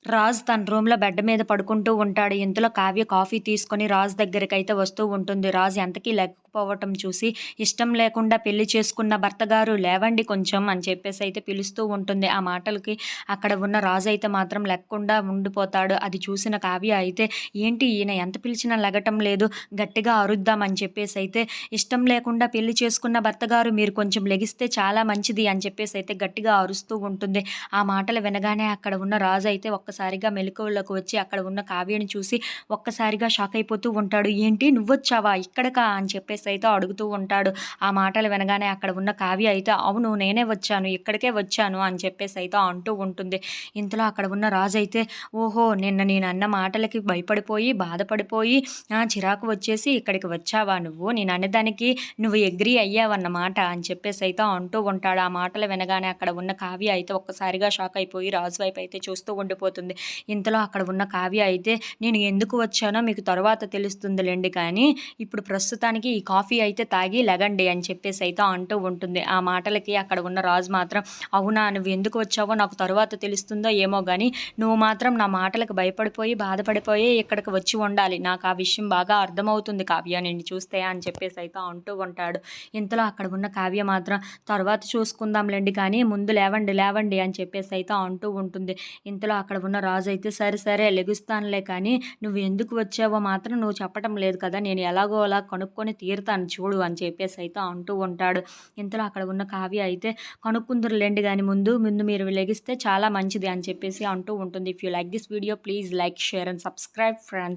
రాజ్ తన రూమ్‌లో బెడ్ మీద పడుకుంటూ ఉంటాడు. ఇంతలో కావ్య కాఫీ తీసుకొని రాజ్ దగ్గరికైతే వస్తూ ఉంటుంది. రాజ్ ఎంతకీ లెగకపోవటం చూసి, ఇష్టం లేకుండా పెళ్లి చేసుకున్న భర్తగారు లేవండి కొంచెం అని చెప్పేసైతే పిలుస్తూ ఉంటుంది. ఆ మాటలకి అక్కడ ఉన్న రాజు అయితే మాత్రం లెగకుండా ఉండిపోతాడు. అది చూసిన కావ్య అయితే, ఏంటి ఈయన ఎంత పిలిచినా లెగటం లేదు, గట్టిగా అరుద్దాం అని చెప్పేసైతే, ఇష్టం లేకుండా పెళ్లి చేసుకున్న భర్తగారు మీరు కొంచెం లెగిస్తే చాలా మంచిది అని చెప్పేసైతే గట్టిగా అరుస్తూ ఉంటుంది. ఆ మాటలు వినగానే అక్కడ ఉన్న రాజు అయితే ఒక్కసారిగా మెలకువలోకి వచ్చి అక్కడ ఉన్న కావ్యని చూసి ఒక్కసారిగా షాక్ అయిపోతూ ఉంటాడు. ఏంటి నువ్వొచ్చావా ఇక్కడికా అని చెప్పేసైతే అడుగుతూ ఉంటాడు. ఆ మాటలు వినగానే అక్కడ ఉన్న కావ్య అయితే అవును నేనే వచ్చాను, ఇక్కడికే వచ్చాను అని చెప్పేసైతే అంటూ ఉంటుంది. ఇంతలో అక్కడ ఉన్న రాజు అయితే ఓహో! నిన్న నేనన్న మాటలకి భయపడిపోయి, బాధపడిపోయి చిరాకు వచ్చేసి ఇక్కడికి వచ్చావా నువ్వు? నేనన్నదానికి నువ్వు అగ్రీ అయ్యావన్నమాట అని చెప్పేసైతే అంటూ ఉంటాడు. ఆ మాటలు వినగానే అక్కడ ఉన్న కావ్య అయితే ఒక్కసారిగా షాక్ అయిపోయి రాజు వైపు అయితే చూస్తూ ఉండిపోతుంది. ఇంతలో అక్కడ ఉన్న కావ్య అయితే నేను ఎందుకు వచ్చానో మీకు తరువాత తెలుస్తుందిలెండి కానీ, ఇప్పుడు ప్రస్తుతానికి ఈ కాఫీ అయితే తాగి లెగండి అని చెప్పేసైతే అంటూ ఉంటుంది. ఆ మాటలకి అక్కడ ఉన్న రాజు మాత్రం అవునా! నువ్వు ఎందుకు వచ్చావో నాకు తరువాత తెలుస్తుందో ఏమో గానీ, నువ్వు మాత్రం నా మాటలకు భయపడిపోయి, బాధపడిపోయి ఇక్కడికి వచ్చి ఉండాలి. నాకు ఆ విషయం బాగా అర్థమవుతుంది కావ్య నిన్ను చూస్తే అని చెప్పేసైతే అంటూ ఉంటాడు. ఇంతలో అక్కడ ఉన్న కావ్య మాత్రం తర్వాత చూసుకుందాంలెండి కానీ, ముందు లేవండి, లేవండి అని చెప్పేసైతే అంటూ ఉంటుంది. ఇంతలో అక్కడ ఉన్న రాజు అయితే సరే సరే లెగుస్తానులే కానీ నువ్వు ఎందుకు వచ్చావో మాత్రం నువ్వు చెప్పటం లేదు కదా, నేను ఎలాగో అలా కనుక్కొని తీరుతాను చూడు అని చెప్పేసి అయితే అంటూ ఉంటాడు. ఇంతలో అక్కడ ఉన్న కావ్య అయితే కనుక్కుందరులేండి కానీ ముందు ముందు మీరు లెగిస్తే చాలా మంచిది అని చెప్పేసి అంటూ ఉంటుంది. If you like this video please like share and subscribe friends.